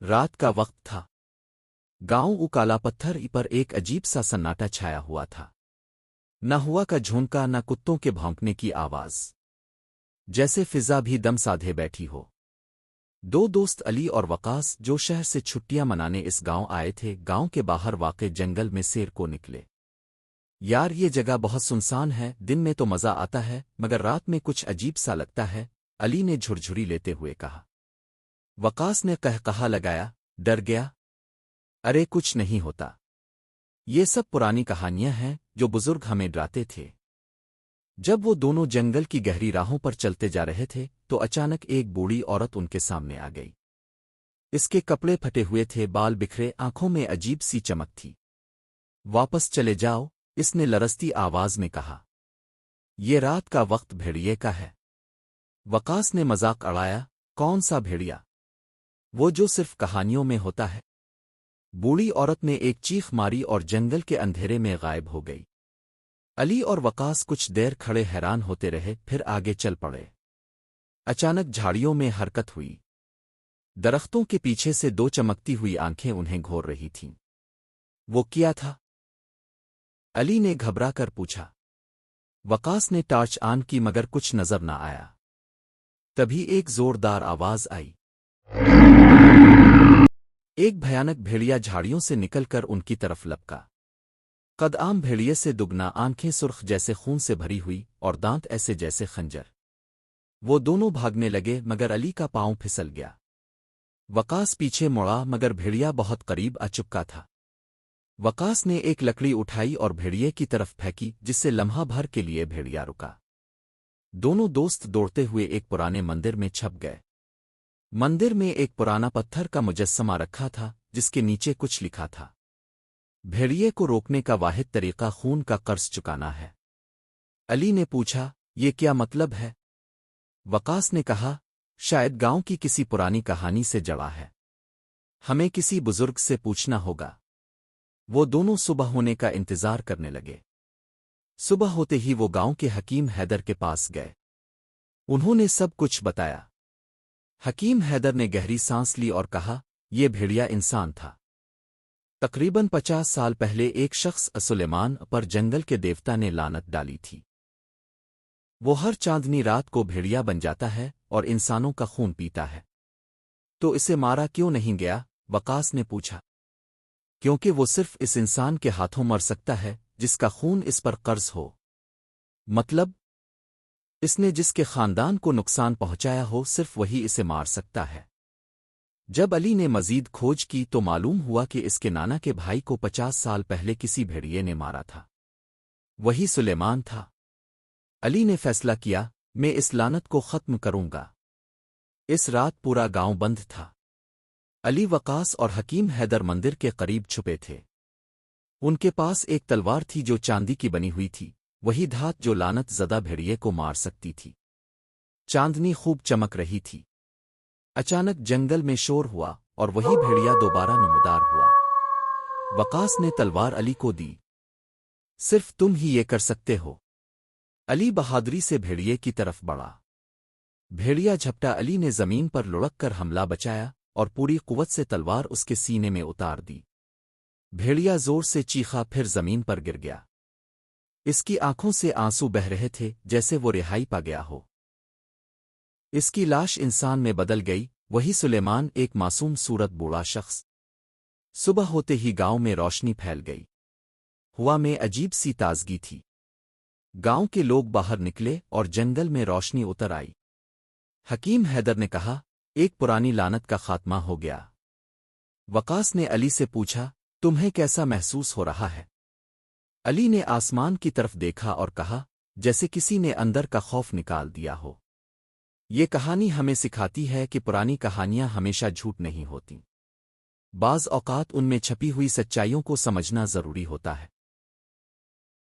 رات کا وقت تھا۔ گاؤں کالا پتھر پر ایک عجیب سا سناٹا چھایا ہوا تھا۔ نہ ہوا کا جھونکا، نہ کتوں کے بھونکنے کی آواز، جیسے فضا بھی دم سادھے بیٹھی ہو۔ دو دوست علی اور وقاص جو شہر سے چھٹیاں منانے اس گاؤں آئے تھے، گاؤں کے باہر واقع جنگل میں سیر کو نکلے۔ یار یہ جگہ بہت سنسان ہے، دن میں تو مزہ آتا ہے مگر رات میں کچھ عجیب سا لگتا ہے، علی نے جھرجھری لیتے ہوئے کہا۔ وقاص نے قہقہا لگایا، ڈر گیا؟ ارے کچھ نہیں ہوتا، یہ سب پرانی کہانیاں ہیں جو بزرگ ہمیں ڈراتے تھے۔ جب وہ دونوں جنگل کی گہری راہوں پر چلتے جا رہے تھے تو اچانک ایک بوڑھی عورت ان کے سامنے آ گئی۔ اس کے کپڑے پھٹے ہوئے تھے، بال بکھرے، آنکھوں میں عجیب سی چمک تھی۔ واپس چلے جاؤ، اس نے لرزتی آواز میں کہا۔ یہ رات کا وقت بھیڑیے کا ہے۔ وقاص نے مذاق اڑایا، کون سا بھیڑیا؟ وہ جو صرف کہانیوں میں ہوتا ہے۔ بوڑھی عورت نے ایک چیخ ماری اور جنگل کے اندھیرے میں غائب ہو گئی۔ علی اور وقاص کچھ دیر کھڑے حیران ہوتے رہے، پھر آگے چل پڑے۔ اچانک جھاڑیوں میں حرکت ہوئی۔ درختوں کے پیچھے سے دو چمکتی ہوئی آنکھیں انہیں گھور رہی تھیں۔ وہ کیا تھا؟ علی نے گھبرا کر پوچھا۔ وقاص نے ٹارچ آن کی مگر کچھ نظر نہ آیا۔ تبھی ایک زوردار آواز آئی۔ ایک بھیانک بھیڑیا جھاڑیوں سے نکل کر ان کی طرف لپکا۔ قد عام بھیڑیے سے دگنا، آنکھیں سرخ جیسے خون سے بھری ہوئی اور دانت ایسے جیسے خنجر۔ وہ دونوں بھاگنے لگے مگر علی کا پاؤں پھسل گیا۔ وقاص پیچھے مڑا مگر بھیڑیا بہت قریب آ چکا تھا۔ وقاص نے ایک لکڑی اٹھائی اور بھیڑیے کی طرف پھینکی، جس سے لمحہ بھر کے لیے بھیڑیا رکا۔ دونوں دوست دوڑتے ہوئے ایک پرانے مندر میں چھپ گئے۔ مندر میں ایک پرانا پتھر کا مجسمہ رکھا تھا جس کے نیچے کچھ لکھا تھا۔ بھیڑیے کو روکنے کا واحد طریقہ خون کا قرض چکانا ہے۔ علی نے پوچھا، یہ کیا مطلب ہے؟ وقاص نے کہا، شاید گاؤں کی کسی پرانی کہانی سے جڑا ہے، ہمیں کسی بزرگ سے پوچھنا ہوگا۔ وہ دونوں صبح ہونے کا انتظار کرنے لگے۔ صبح ہوتے ہی وہ گاؤں کے حکیم حیدر کے پاس گئے۔ انہوں نے سب کچھ بتایا۔ حکیم حیدر نے گہری سانس لی اور کہا، یہ بھیڑیا انسان تھا۔ تقریباً 50 سال پہلے ایک شخص سلیمان پر جنگل کے دیوتا نے لعنت ڈالی تھی۔ وہ ہر چاندنی رات کو بھیڑیا بن جاتا ہے اور انسانوں کا خون پیتا ہے۔ تو اسے مارا کیوں نہیں گیا؟ وقاص نے پوچھا۔ کیونکہ وہ صرف اس انسان کے ہاتھوں مر سکتا ہے جس کا خون اس پر قرض ہو۔ مطلب؟ اس نے جس کے خاندان کو نقصان پہنچایا ہو، صرف وہی اسے مار سکتا ہے۔ جب علی نے مزید کھوج کی تو معلوم ہوا کہ اس کے نانا کے بھائی کو 50 سال پہلے کسی بھیڑیے نے مارا تھا۔ وہی سلیمان تھا۔ علی نے فیصلہ کیا، میں اس لعنت کو ختم کروں گا۔ اس رات پورا گاؤں بند تھا۔ علی، وقاص اور حکیم حیدر مندر کے قریب چھپے تھے۔ ان کے پاس ایک تلوار تھی جو چاندی کی بنی ہوئی تھی، وہی دھات جو لعنت زدہ بھیڑیے کو مار سکتی تھی۔ چاندنی خوب چمک رہی تھی۔ اچانک جنگل میں شور ہوا اور وہی بھیڑیا دوبارہ نمودار ہوا۔ وقاص نے تلوار علی کو دی۔ صرف تم ہی یہ کر سکتے ہو۔ علی بہادری سے بھیڑیے کی طرف بڑھا۔ بھیڑیا جھپٹا، علی نے زمین پر لڑک کر حملہ بچایا اور پوری قوت سے تلوار اس کے سینے میں اتار دی۔ بھیڑیا زور سے چیخا، پھر زمین پر گر گیا۔ اس کی آنکھوں سے آنسو بہہ رہے تھے جیسے وہ رہائی پا گیا ہو۔ اس کی لاش انسان میں بدل گئی، وہی سلیمان، ایک معصوم صورت بوڑھا شخص۔ صبح ہوتے ہی گاؤں میں روشنی پھیل گئی۔ ہوا میں عجیب سی تازگی تھی۔ گاؤں کے لوگ باہر نکلے اور جنگل میں روشنی اتر آئی۔ حکیم حیدر نے کہا، ایک پرانی لعنت کا خاتمہ ہو گیا۔ وقاص نے علی سے پوچھا، تمہیں کیسا محسوس ہو رہا ہے؟ علی نے آسمان کی طرف دیکھا اور کہا، جیسے کسی نے اندر کا خوف نکال دیا ہو۔ یہ کہانی ہمیں سکھاتی ہے کہ پرانی کہانیاں ہمیشہ جھوٹ نہیں ہوتیں۔ بعض اوقات ان میں چھپی ہوئی سچائیوں کو سمجھنا ضروری ہوتا ہے۔